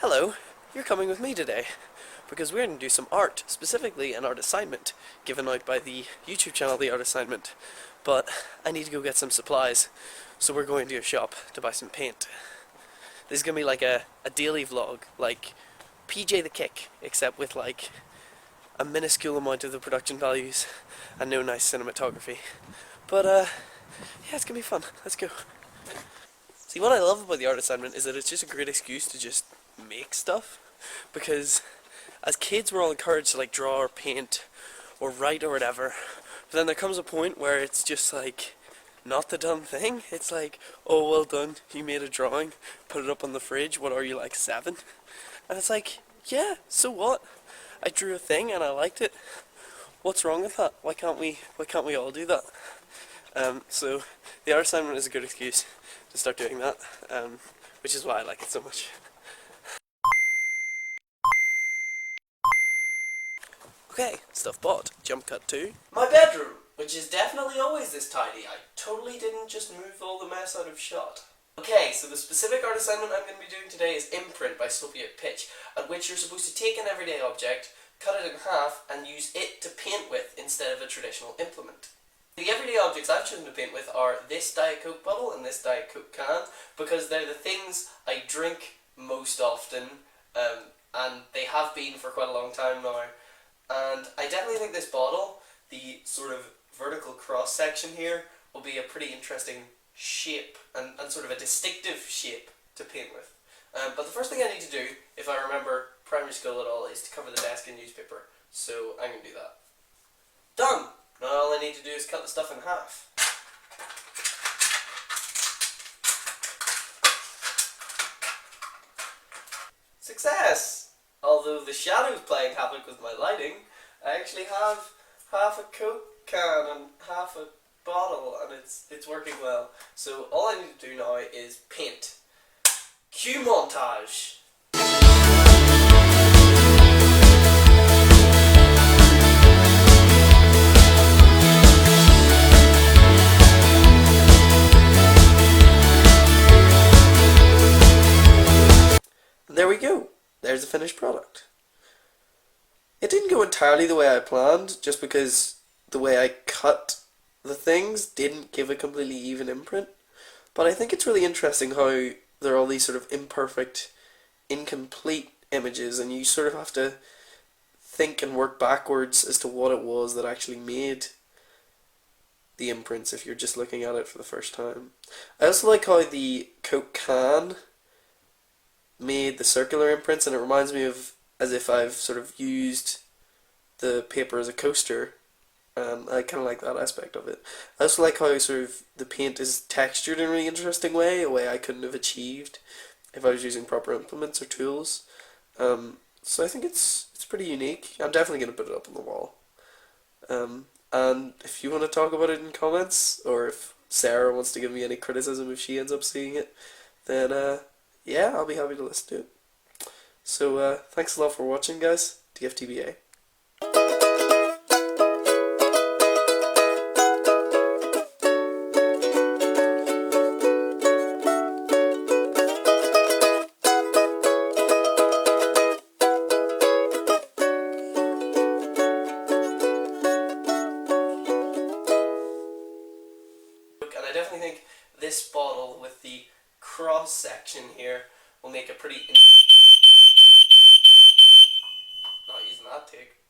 Hello, you're coming with me today because we're going to do some art, specifically an art assignment given out by the YouTube channel The Art Assignment. But I need to go get some supplies, so we're going to a shop to buy some paint. This is going to be like a daily vlog, like PJ the Kick, except with like a minuscule amount of the production values and no nice cinematography. But yeah, it's going to be fun. Let's go. See, what I love about the art assignment is that it's just a great excuse to just make stuff, because as kids we're all encouraged to like draw or paint or write or whatever, but then there comes a point where it's just like not the done thing. It's like, oh, well done, you made a drawing, put it up on the fridge, what are you, like 7? And it's like, yeah, so what? I drew a thing and I liked it. What's wrong with that? Why can't we all do that? So the art assignment is a good excuse to start doing that, which is why I like it so much. Okay, stuff bought. Jump cut to my bedroom, which is definitely always this tidy. I totally didn't just move all the mess out of shot. Okay, so the specific art assignment I'm going to be doing today is Imprint by Soviet Pitch, at which you're supposed to take an everyday object, cut it in half, and use it to paint with instead of a traditional implement. The everyday objects I've chosen to paint with are this Diet Coke bottle and this Diet Coke can, because they're the things I drink most often, and they have been for quite a long time now. And I definitely think this bottle, the sort of vertical cross section here, will be a pretty interesting shape, and sort of a distinctive shape to paint with. But the first thing I need to do, if I remember primary school at all, is to cover the desk in newspaper. So I'm going to do that. Done! Now all I need to do is cut the stuff in half. Success! Although the shadow's playing havoc with my lighting, I actually have half a Coke can and half a bottle, and it's working well. So all I need to do now is paint. Cue montage! There we go. There's the finished product. It didn't go entirely the way I planned, just because the way I cut the things didn't give a completely even imprint. But I think it's really interesting how there are all these sort of imperfect, incomplete images, and you sort of have to think and work backwards as to what it was that actually made the imprints if you're just looking at it for the first time. I also like how the Coke can made the circular imprints, and it reminds me of as if I've sort of used the paper as a coaster, and I kind of like that aspect of it. I also like how sort of the paint is textured in a really interesting way, a way I couldn't have achieved if I was using proper implements or tools. So I think it's pretty unique. I'm definitely going to put it up on the wall. And if you want to talk about it in comments, or if Sarah wants to give me any criticism if she ends up seeing it, then yeah, I'll be happy to listen to it. So, thanks a lot for watching, guys. TFTBA. And I definitely think this bottle with the cross section here will make a pretty... Not using that take.